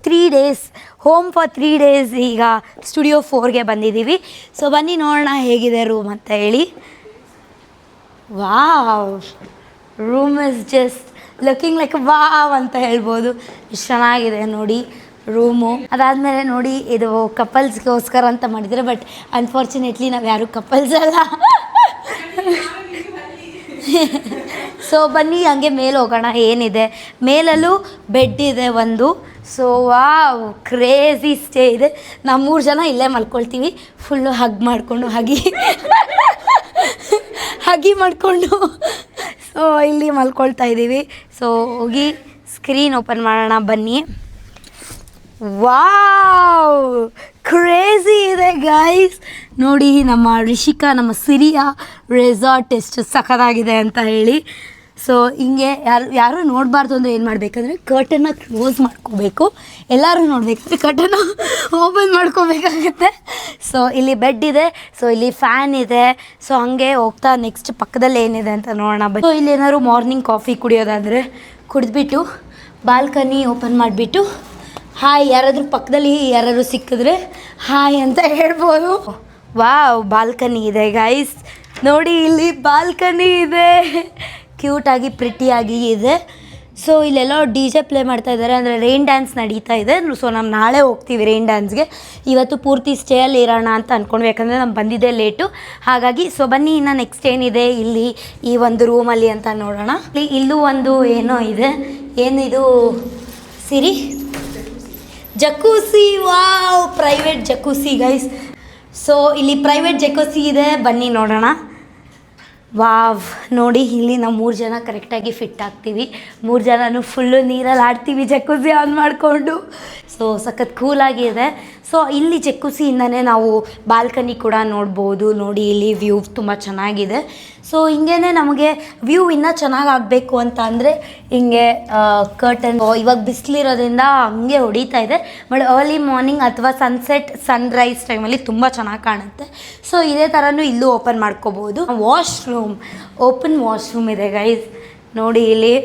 3 days home for 3 days, ಈಗ ಸ್ಟುಡಿಯೋ 4ಗೆ ಬಂದಿದ್ದೀವಿ. ಸೊ ಬನ್ನಿ ನೋಡೋಣ ಹೇಗಿದೆ ರೂಮ್ ಅಂತ ಹೇಳಿ. Wow, room is just looking like wow ಅಂತ ಹೇಳ್ಬೋದು. ಎಷ್ಟು ಚೆನ್ನಾಗಿದೆ ನೋಡಿ ರೂಮು. ಅದಾದಮೇಲೆ ನೋಡಿ, ಇದು ಕಪಲ್ಸ್ಗೋಸ್ಕರ ಅಂತ ಮಾಡಿದರೆ, ಬಟ್ ಅನ್ಫಾರ್ಚುನೇಟ್ಲಿ ನಾವು ಯಾರು ಕಪಲ್ಸ್ ಅಲ್ಲ. ಸೊ ಬನ್ನಿ ಹಂಗೆ ಮೇಲೆ ಹೋಗೋಣ. ಏನಿದೆ ಮೇಲಲ್ಲೂ ಬೆಡ್ ಇದೆ ಒಂದು. ಸೊ ವಾವ್, ಕ್ರೇಜಿ ಸ್ಟೇ ಇದೆ. ನಾವು 3 ಜನ ಇಲ್ಲೇ ಮಲ್ಕೊಳ್ತೀವಿ, ಫುಲ್ಲು ಹಗ್ ಮಾಡಿಕೊಂಡು ಹಗಿ ಮಾಡಿಕೊಂಡು ಸೊ ಇಲ್ಲಿ ಮಲ್ಕೊಳ್ತಾ ಇದ್ದೀವಿ. ಸೊ ಹೋಗಿ ಸ್ಕ್ರೀನ್ ಓಪನ್ ಮಾಡೋಣ ಬನ್ನಿ. ವಾವ್, ಕ್ರೇಜಿ ಇದೆ ಗೈಸ್. ನೋಡಿ ನಮ್ಮ ರಿಷಿಕಾ, ನಮ್ಮ ಸಿರಿಯಾ ರೆಸಾರ್ಟ್ ಎಷ್ಟು ಸಖತ್ತಾಗಿದೆ ಅಂತ ಹೇಳಿ. ಸೊ ಹಿಂಗೆ ಯಾರು ನೋಡಬಾರ್ದು ಅಂದರೆ ಏನು ಮಾಡಬೇಕಂದ್ರೆ ಕರ್ಟನ್ನ ಕ್ಲೋಸ್ ಮಾಡ್ಕೋಬೇಕು. ಎಲ್ಲರೂ ನೋಡಬೇಕಂದ್ರೆ ಕರ್ಟನ್ನ ಓಪನ್ ಮಾಡ್ಕೋಬೇಕಾಗುತ್ತೆ. ಸೊ ಇಲ್ಲಿ ಬೆಡ್ ಇದೆ, ಸೊ ಇಲ್ಲಿ ಫ್ಯಾನ್ ಇದೆ. ಸೊ ಹಂಗೆ ಹೋಗ್ತಾ ನೆಕ್ಸ್ಟ್ ಪಕ್ಕದಲ್ಲಿ ಏನಿದೆ ಅಂತ ನೋಡೋಣ. ಸೊ ಇಲ್ಲಿ ಏನಾದ್ರು ಮಾರ್ನಿಂಗ್ ಕಾಫಿ ಕುಡಿಯೋದಾದರೆ ಕುಡಿದ್ಬಿಟ್ಟು ಬಾಲ್ಕನಿ ಓಪನ್ ಮಾಡಿಬಿಟ್ಟು ಹಾಯ್, ಯಾರಾದರೂ ಪಕ್ಕದಲ್ಲಿ ಯಾರಾದರೂ ಸಿಕ್ಕಿದ್ರೆ ಹಾಯ್ ಅಂತ ಹೇಳ್ಬೋದು. ವಾವ್, ಬಾಲ್ಕನಿ ಇದೆ ಗೈಸ್. ನೋಡಿ ಇಲ್ಲಿ ಬಾಲ್ಕನಿ ಇದೆ, ಕ್ಯೂಟಾಗಿ ಪ್ರಿಟಿಯಾಗಿ ಇದೆ. ಸೊ ಇಲ್ಲೆಲ್ಲ DJ ಪ್ಲೇ ಮಾಡ್ತಾ ಇದ್ದಾರೆ, ಅಂದರೆ ರೈನ್ ಡ್ಯಾನ್ಸ್ ನಡೀತಾ ಇದೆ. ಸೊ ನಾವು ನಾಳೆ ಹೋಗ್ತೀವಿ ರೈನ್ ಡ್ಯಾನ್ಸ್ಗೆ. ಇವತ್ತು ಪೂರ್ತಿ ಸ್ಟೇಯಲ್ಲಿ ಇರೋಣ ಅಂತ ಅಂದ್ಕೊಂಡ್ವಿ, ಯಾಕಂದರೆ ನಾನು ಬಂದಿದ್ದೆ ಲೇಟು ಹಾಗಾಗಿ. ಸೊ ಬನ್ನಿ ಇನ್ನು ನೆಕ್ಸ್ಟ್ ಏನಿದೆ ಇಲ್ಲಿ ಈ ಒಂದು ರೂಮಲ್ಲಿ ಅಂತ ನೋಡೋಣ. ಇಲ್ಲೂ ಒಂದು ಏನೋ ಇದೆ. ಏನಿದು Siri? Jacuzzi. Wow, private jacuzzi guys. So ಇಲ್ಲಿ ಪ್ರೈವೇಟ್ ಜಕೂಸಿ ಇದೆ, ಬನ್ನಿ ನೋಡೋಣ. ವಾವ್, ನೋಡಿ ಇಲ್ಲಿ ನಾವು 3 ಜನ ಕರೆಕ್ಟಾಗಿ ಫಿಟ್ ಆಗ್ತೀವಿ. 3 ಜನನೂ ಫುಲ್ಲು ನೀರಲ್ಲಿ ಆಡ್ತೀವಿ ಜಕೂಸಿ ಆನ್ ಮಾಡಿಕೊಂಡು. ಸೊ ಸಖತ್ ಕೂಲಾಗಿದೆ. ಸೊ ಇಲ್ಲಿ ಜಕೂಸಿಯಿಂದನೇ ನಾವು ಬಾಲ್ಕನಿ ಕೂಡ ನೋಡ್ಬೋದು. ನೋಡಿ ಇಲ್ಲಿ ವ್ಯೂ ತುಂಬ ಚೆನ್ನಾಗಿದೆ. ಸೊ ಹಿಂಗೇ ನಮಗೆ ವ್ಯೂ ಇನ್ನೂ ಚೆನ್ನಾಗಿ ಆಗಬೇಕು ಅಂತ ಅಂದರೆ ಹಿಂಗೆ ಕರ್ಟನ್, ಇವಾಗ ಬಿಸಿಲಿರೋದ್ರಿಂದ ಹಂಗೆ ಹೊಡಿತಾ ಇದೆ, ಬಟ್ ಅರ್ಲಿ ಮಾರ್ನಿಂಗ್ ಅಥವಾ ಸನ್ರೈಸ್ ಟೈಮಲ್ಲಿ ತುಂಬ ಚೆನ್ನಾಗಿ ಕಾಣುತ್ತೆ. ಸೊ ಇದೇ ಥರನೂ ಇಲ್ಲೂ ಓಪನ್ ಮಾಡ್ಕೋಬೋದು. ವಾಶ್ರೂಮ್, ಓಪನ್ ವಾಶ್ರೂಮ್ ಇದೆ ಗೈಸ್. ನೋಡಿ ಇಲ್ಲಿ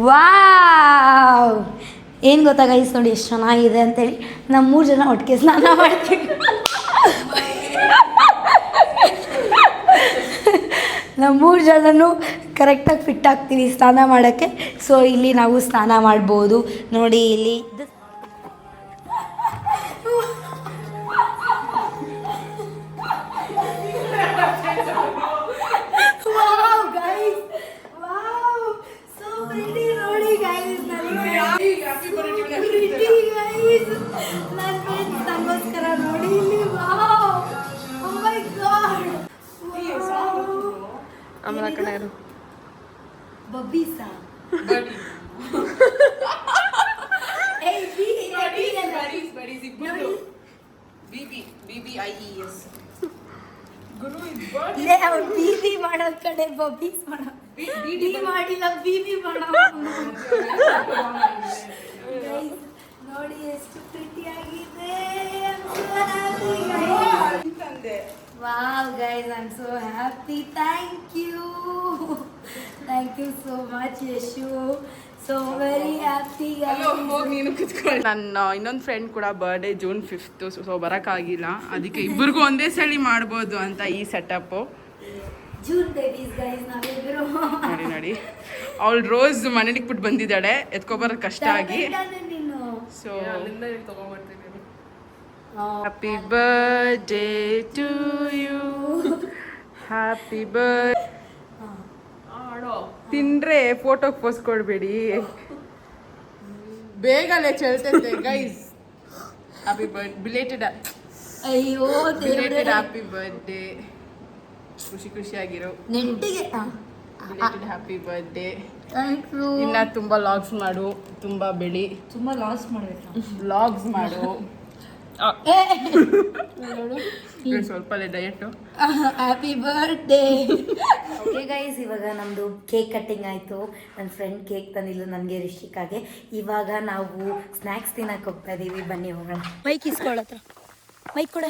ವಾವ್, ಏನು ಗೊತ್ತಾ ಗೈಸ್, ನೋಡಿ ಎಷ್ಟು ಚೆನ್ನಾಗಿದೆ ಅಂತೇಳಿ. ನಾವು 3 ಜನ ಒಟ್ಟಿಗೆ ಸ್ನಾನ ಮಾಡ್ತೀವಿ. ನಾವು 3 ಜನನೂ ಕರೆಕ್ಟಾಗಿ ಫಿಟ್ ಆಗ್ತೀವಿ ಸ್ನಾನ ಮಾಡೋಕ್ಕೆ. ಸೊ ಇಲ್ಲಿ ನಾವು ಸ್ನಾನ ಮಾಡ್ಬೋದು. ನೋಡಿ ಇಲ್ಲಿ ನನಗೋಸ್ಕರ ನೋಡಿ ಇಲ್ಲಿ. ಆಮೇಲೆ ಕಡೆ ಇರು ಬಬ್ಬೀಸಾ. ಬೀಬಿ ಮಾಡೋದ್ ಕಡೆ ಬಬ್ಬೀಸ್ ಮಾಡೋ, ಬಿಡಿ ಮಾಡಿಲ್ಲ ಬೀಬಿ ಮಾಡೋ. ನೋಡಿ ಎಷ್ಟು ಪ್ರಿಟಿಯಾಗಿದೆ. Wow guys, I'm so happy. Thank you so much Yeshu. So very happy guys. ನನ್ನ ಇನ್ನೊಂದು ಫ್ರೆಂಡ್ ಕೂಡ ಬರ್ಡೇ June 5th. ಸೊ ಬರೋಕ್ಕಾಗಿಲ್ಲ, ಅದಕ್ಕೆ ಇಬ್ಬರಿಗೂ ಒಂದೇ ಸಲ ಮಾಡ್ಬೋದು ಅಂತ ಈ ಸೆಟಪ್ಪು. ಜೂನ್ ಬೇಬೀಸ್ ಗೈಸ್ ನಾವಿಬ್ರು. ನೋಡಿ ಅವಳು ರೋಸ್ ಮನೇಲಿ ಬಿಟ್ಟು ಬಂದಿದ್ದಾಳೆ, ಎತ್ಕೊಬರೋದು ಕಷ್ಟ ಆಗಿ. So happy birthday to you, happy birthday. ತಿಂದ್ರೆ ಫೋಟೋಗೆ ಪೋಸ್ ಕೊಡಬೇಡಿ, ಬೇಗನೆ ಚಲ್ತೈತೆ ಗೈಸ್. Happy birthday belated. ಅಯ್ಯೋ ಬಿಲೇಟೆಡ್ ಹ್ಯಾಪಿ ಬರ್ಡೇ. ಖುಷಿಯಾಗಿರೋ ನೆಟ್ಟಿಗೆ ಹ್ಯಾಪಿ ಬರ್ಡೇ. Thank you. ಇನ್ನ ತುಂಬಾ ಲಾಗ್ಸ್ ಮಾಡು, ತುಂಬಾ ಬೆಳಿ, ತುಂಬ ಲಾಸ್ ಮಾಡ್ಬೇಕಾ? ವ್ಲಾಗ್ಸ್ ಮಾಡು. ಸ್ವಲ್ಪ diet. Happy birthday. Okay guys, ಇವಾಗ ನಮ್ಮದು ಕೇಕ್ ಕಟ್ಟಿಂಗ್ ಆಯಿತು. ನನ್ನ ಫ್ರೆಂಡ್ ಕೇಕ್ ತಂದಿಲ್ಲ ನನಗೆ, ರಿಷಿಕಾಗೆ. ಇವಾಗ ನಾವು ಸ್ನ್ಯಾಕ್ಸ್ ತಿನ್ನಕ್ಕೆ ಹೋಗ್ತಾ ಇದ್ದೀವಿ, ಬನ್ನಿ ಹೋಗೋಣ. ಮೈಕ್ ಇಸ್ಕೊಳ್ಳತ್ರ, ಮೈಕ್ ಕೂಡ.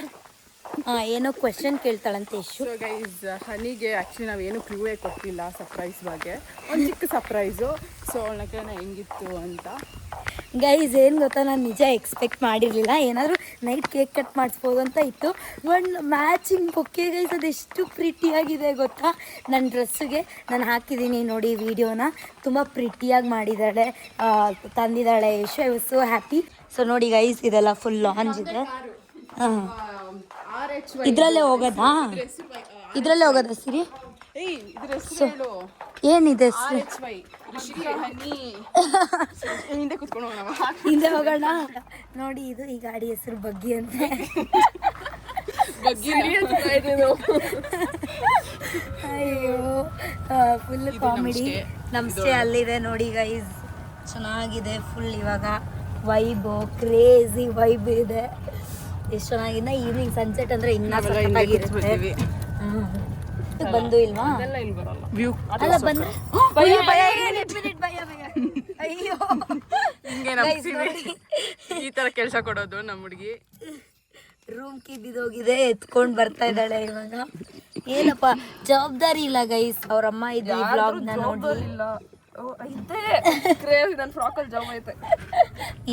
ಏನೋ ಕ್ವೆಶನ್ ಕೇಳ್ತಾಳಂತೆ ಯಶು. ಸೊ ಗೈಸ್, ಹನಿಗೆ ಆ್ಯಕ್ಚುಲಿ ನಾವೇನು ಕ್ಲೂವೇ ಕೊಟ್ಟಿಲ್ಲ ಸರ್ಪ್ರೈಸ್ ಬಗ್ಗೆ. ಒಂದು ಚಿಕ್ಕ ಸರ್ಪ್ರೈಸು. ಸೊ ಅವಳ ಕೇಳೋಣ ಹೆಂಗಿತ್ತು ಅಂತ. ಗೈಸ್ ಏನು ಗೊತ್ತಾ, ನಾನು ನಿಜ ಎಕ್ಸ್ಪೆಕ್ಟ್ ಮಾಡಿರಲಿಲ್ಲ. ಏನಾದರೂ ನೈಟ್ ಕೇಕ್ ಕಟ್ ಮಾಡಿಸ್ಬೋದು ಅಂತ ಇತ್ತು. ಒಂದು ಮ್ಯಾಚಿಂಗ್ ಬೊಕ್ಕೆ ಗೈಸ್, ಅದೆಷ್ಟು ಪ್ರಿಟಿಯಾಗಿದೆ ಗೊತ್ತಾ. ನನ್ನ ಡ್ರೆಸ್ಸಿಗೆ ನಾನು ಹಾಕಿದ್ದೀನಿ ನೋಡಿ ವಿಡಿಯೋನ. ತುಂಬ ಪ್ರಿಟಿಯಾಗಿ ಮಾಡಿದ್ದಾಳೆ, ತಂದಿದ್ದಾಳೆ Yashu. I was so happy. So ನೋಡಿ ಗೈಸ್, ಇದೆಲ್ಲ ಫುಲ್ ಲಾಂಜ್ ಇದೆ. ಹಾಂ, ಇದರಲ್ಲೇ ಹೋಗೋದಾ? ಇದರಲ್ಲೇ ಹೋಗೋದಾ ಸಿರಿ? ಇದ್ರ ಹೆಸರು ಹೇಳು. ಏನಿದೆ ಹೆಸರು? RHY ಋಷಿಕಾ ಹನಿ. ಹಿಂದೆ ಕುತ್ಕೊಂಡು ಹೋಗೋಣ. ಹಿಂದೆ ಹೋಗೋಣ. ನೋಡಿ, ಇದು ಈ ಗಾಡಿ ಹೆಸರು ಬಗ್ಗಿ ಅಂತೆ. ಅಯ್ಯೋ, ಫುಲ್ ಕಾಮಿಡಿ. ನಮಸ್ತೆ ಅಲ್ಲಿದೆ ನೋಡಿ ಗೈಸ್, ಚೆನ್ನಾಗಿದೆ ಫುಲ್. ಇವಾಗ ವೈಬು, ಕ್ರೇಜಿ ವೈಬ್ ಇದೆ. ಎಷ್ಟು ಚೆನ್ನಾಗಿದೆ. ಈವ್ನಿಂಗ್ ಸನ್ಸೆಟ್ ಅಂದರೆ ಇನ್ನೂ ಸಖತ್ತಾಗಿರುತ್ತೆ. ಬಂದು ಇಲ್ವಾ? ವ್ಯೂ ಅಲ್ಲ ಬಂದ್ರೆ ಅಯ್ಯೋ ಭಯ, ಅಯ್ಯೋ ಹಿಂಗೆ ನಮ್ಗೆ ಈ ತರ ಕೆಲಸ ಕೊಡೋದು ನಮ್ಮ ಹುಡುಗಿ. ರೂಮ್ ಕೀ ಬಿದ್ದೋಗಿದೆ, ಎತ್ಕೊಂಡು ಬರ್ತಾ ಇದ್ದಾಳೆ ಇವಾಗ. ಏನಪ್ಪ ಜವಾಬ್ದಾರಿ ಇಲ್ಲ ಗೈಸ್. ಅವ್ರಮ್ಮ ಇದು ವ್ಲಾಗ್ನ ನೋಡಿ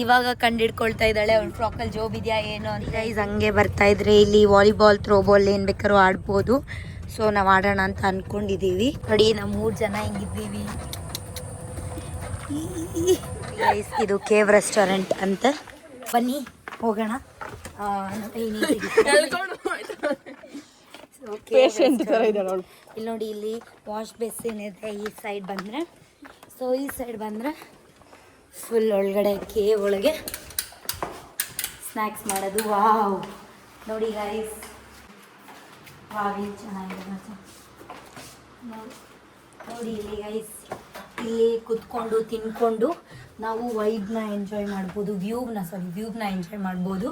ಇವಾಗ ಕಂಡಿಡ್ಕೊಳ್ತಾ ಇದ್ದಾಳೆ ಅವ್ಳ ಫ್ರಾಕಲ್ಲಿ ಜೋಬ್ ಇದೆಯಾ ಏನೋ ಅಂತ. ಗೈಸ್ ಹಂಗೆ ಬರ್ತಾ ಇದ್ರೆ ಇಲ್ಲಿ ವಾಲಿಬಾಲ್, ಥ್ರೋಬಾಲ್ ಏನು ಬೇಕಾದ್ರೂ ಆಡ್ಬೋದು. ಸೊ ನಾವು ಆಡೋಣ ಅಂತ ಅನ್ಕೊಂಡಿದ್ದೀವಿ. ನೋಡಿ ನಾವು 3 ಜನ ಹಿಂಗಿದ್ದೀವಿ. ಗೈಸ್ ಇದು ಕೇವ್ ರೆಸ್ಟೋರೆಂಟ್ ಅಂತ, ಬನ್ನಿ ಹೋಗೋಣ. ಇಲ್ಲಿ ನೋಡಿ, ಇಲ್ಲಿ ವಾಶ್ ಬೇಸಿನ್ ಇದೆ. ಈ ಸೈಡ್ ಬಂದರೆ, ಸೊ ಈ ಸೈಡ್ ಬಂದರೆ ಫುಲ್ ಒಳಗಡೆ ಕೇವ್ ಒಳಗೆ ಸ್ನ್ಯಾಕ್ಸ್ ಮಾಡೋದು. ವಾವ್ ನೋಡಿ ಗೈಸ್, ವಾವ್ ಚೆನ್ನಾಗಿದೆ ನೋಡಿ. ಇಲ್ಲಿ ಗೈಸ್, ಇಲ್ಲಿ ಕುತ್ಕೊಂಡು ತಿನ್ಕೊಂಡು ನಾವು ವೈಬ್ನ ಎಂಜಾಯ್ ಮಾಡ್ಬೋದು, ವ್ಯೂವ್ನ ಎಂಜಾಯ್ ಮಾಡ್ಬೋದು.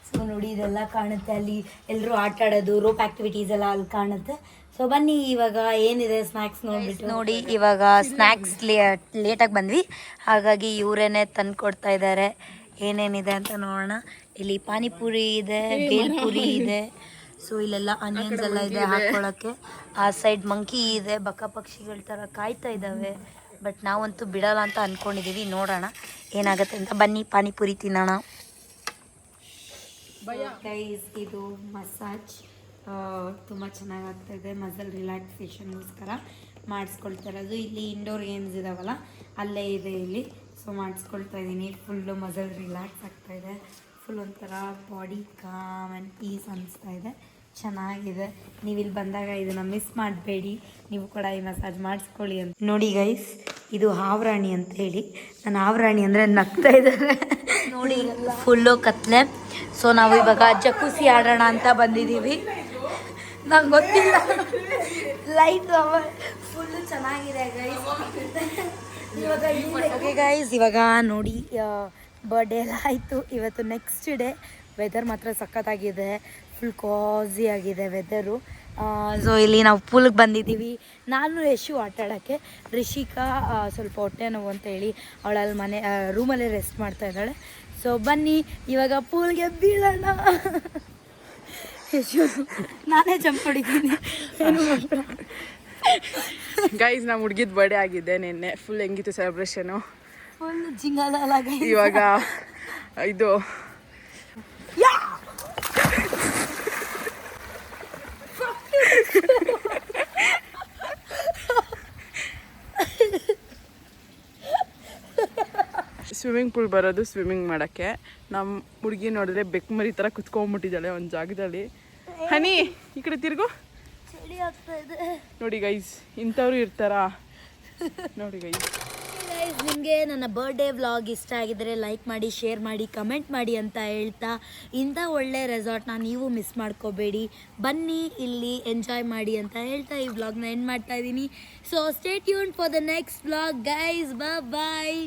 ಸೊ ನೋಡಿ, ಇದೆಲ್ಲ ಕಾಣುತ್ತೆ. ಅಲ್ಲಿ ಎಲ್ಲರೂ ಆಟ ಆಡೋದು, ರೋಪ್ ಆ್ಯಕ್ಟಿವಿಟೀಸ್ ಎಲ್ಲ ಅಲ್ಲಿ ಕಾಣುತ್ತೆ. ಸೊ ಬನ್ನಿ ಇವಾಗ ಏನಿದೆ ಸ್ನ್ಯಾಕ್ಸ್ ನೋಡ್ಬಿಟ್ಟು. ನೋಡಿ ಇವಾಗ ಸ್ನ್ಯಾಕ್ಸ್ ಲೇಟಾಗಿ ಬಂದ್ವಿ, ಹಾಗಾಗಿ ಇವರೇನೆ ತಂದು ಕೊಡ್ತಾ ಇದ್ದಾರೆ. ಏನೇನಿದೆ ಅಂತ ನೋಡೋಣ. ಇಲ್ಲಿ ಪಾನಿಪುರಿ ಇದೆ, ಬೇಲ್ಪುರಿ ಇದೆ. ಸೊ ಇಲ್ಲೆಲ್ಲ ಆನಿಯನ್ಸ್ ಎಲ್ಲ ಇದೆ ಹಾಕ್ಕೊಳ್ಳೋಕ್ಕೆ. ಆ ಸೈಡ್ ಮಂಕಿ ಇದೆ, ಬಕ್ಕ ಪಕ್ಷಿಗಳ ಥರ ಕಾಯ್ತಾ ಇದ್ದಾವೆ. ಬಟ್ ನಾವಂತೂ ಬಿಡಲ್ಲ ಅಂತ ಅಂದ್ಕೊಂಡಿದ್ದೀವಿ. ನೋಡೋಣ ಏನಾಗುತ್ತೆ ಅಂತ. ಬನ್ನಿ ಪಾನಿಪುರಿ ತಿನ್ನೋಣ. ಗೈಸ್ ಇದು ಮಸಾಜ್ ತುಂಬ ಚೆನ್ನಾಗಿ ಆಗ್ತಾಯಿದೆ. ಮಸಲ್ ರಿಲ್ಯಾಕ್ಸೇಷನ್ಗೋಸ್ಕರ ಮಾಡಿಸ್ಕೊಳ್ತಾ ಇರೋದು. ಇಲ್ಲಿ ಇಂಡೋರ್ ಗೇಮ್ಸ್ ಇದಾವಲ್ಲ ಅಲ್ಲೇ ಇದೆ ಇಲ್ಲಿ. ಸೊ ಮಾಡಿಸ್ಕೊಳ್ತಾ ಇದ್ದೀನಿ. ಫುಲ್ಲು ಮಸಲ್ ರಿಲ್ಯಾಕ್ಸ್ ಆಗ್ತಾಯಿದೆ. ಫುಲ್ ಒಂಥರ ಬಾಡಿ ಕಾಮ್ ಆ್ಯಂಡ್ ಪೀಸ್ ಅನಿಸ್ತಾ ಇದೆ. ಚೆನ್ನಾಗಿದೆ. ನೀವು ಇಲ್ಲಿ ಬಂದಾಗ ಇದನ್ನು ಮಿಸ್ ಮಾಡಬೇಡಿ, ನೀವು ಕೂಡ ಈ ಮಸಾಜ್ ಮಾಡಿಸ್ಕೊಳ್ಳಿ ಅಂತ. ನೋಡಿ ಗೈಸ್, ಇದು ಹಾವ್ರಾಣಿ ಅಂತ ಹೇಳಿ. ನಾನು ಹಾವ್ರಾಣಿ ಅಂದರೆ ನಗ್ತಾ ಇದ್ದಾರೆ ನೋಡಿ. ಫುಲ್ಲು ಕತ್ಲೆ. ಸೊ ನಾವು ಇವಾಗ ಜಕೂಸಿ ಆಡೋಣ ಅಂತ ಬಂದಿದ್ದೀವಿ. ನಂಗೆ ಗೊತ್ತಿಲ್ಲ, ಲೈಟ್ ಫುಲ್ಲು ಚೆನ್ನಾಗಿದೆ ಗೈಸ್. ಓಕೆ ಗೈಸ್, ಇವಾಗ ನೋಡಿ ಬರ್ಡೇ ಎಲ್ಲ ಆಯಿತು. ಇವತ್ತು ನೆಕ್ಸ್ಟ್ ಡೇ. ವೆದರ್ ಮಾತ್ರ ಸಖತ್ತಾಗಿದೆ, ಫುಲ್ ಕಾಝಿ ಆಗಿದೆ ವೆದರು. ಸೊ ಇಲ್ಲಿ ನಾವು ಪೂಲ್ಗೆ ಬಂದಿದ್ದೀವಿ. ನಾನು ಯಶು ಆಟ ಆಡೋಕ್ಕೆ. ರಿಷಿಕಾ ಸ್ವಲ್ಪ ಹೊಟ್ಟೆ ನೋವು ಅಂತ ಹೇಳಿ ಅವಳಲ್ಲಿ ಮನೆ ರೂಮಲ್ಲೇ ರೆಸ್ಟ್ ಮಾಡ್ತಾ ಇದ್ದಾಳೆ. ಸೊ ಬನ್ನಿ ಇವಾಗ ಪೂಲ್ಗೆ ಬೀಳೋಣ. ಯಶು ನಾನೇ ಜಂಪ್ ಹೊಡಿತೀನಿ. ಗೈಸ್ ನಮ್ಮ ಹುಡುಗಿದ ಬರ್ಡೇ ಆಗಿದೆ ನಿನ್ನೆ. ಫುಲ್ ಹೆಂಗಿತ್ತು ಸೆಲೆಬ್ರೇಷನು? Full ಜಿಂಗಲ್ಲ guys. ಇವಾಗ ಇದು ಸ್ವಿಮ್ಮಿಂಗ್ ಪೂಲ್ ಬರೋದು ಸ್ವಿಮ್ಮಿಂಗ್ ಮಾಡೋಕ್ಕೆ. ನಮ್ಮ ಹುಡುಗಿ ನೋಡಿದ್ರೆ ಬೆಕ್ಕು ಮರಿ ಥರ ಕುತ್ಕೊಂಡ್ಬಿಟ್ಟಿದ್ದಾಳೆ ಒಂದು ಜಾಗದಲ್ಲಿ. ಹನಿ ಈ ಕಡೆ ತಿರ್ಗು. ಚಳಿ ಆಗ್ತಾ ಇದೆ ನೋಡಿ ಗೈಸ್, ಇಂಥವ್ರು ಇರ್ತಾರಾ ನೋಡಿ ಗೈಸ್. ನಿಮಗೆ ನನ್ನ ಬರ್ಡೇ ವ್ಲಾಗ್ ಇಷ್ಟ ಆಗಿದ್ದರೆ ಲೈಕ್ ಮಾಡಿ, ಶೇರ್ ಮಾಡಿ, ಕಮೆಂಟ್ ಮಾಡಿ ಅಂತ ಹೇಳ್ತಾ, ಇಂಥ ಒಳ್ಳೆ ರೆಸಾರ್ಟ್ನ ನೀವು ಮಿಸ್ ಮಾಡ್ಕೋಬೇಡಿ, ಬನ್ನಿ ಇಲ್ಲಿ ಎಂಜಾಯ್ ಮಾಡಿ ಅಂತ ಹೇಳ್ತಾ ಈ ವ್ಲಾಗ್ನ ಎಂಡ್ ಮಾಡ್ತಾ ಇದ್ದೀನಿ. So stay tune for the next vlog guys. Bye.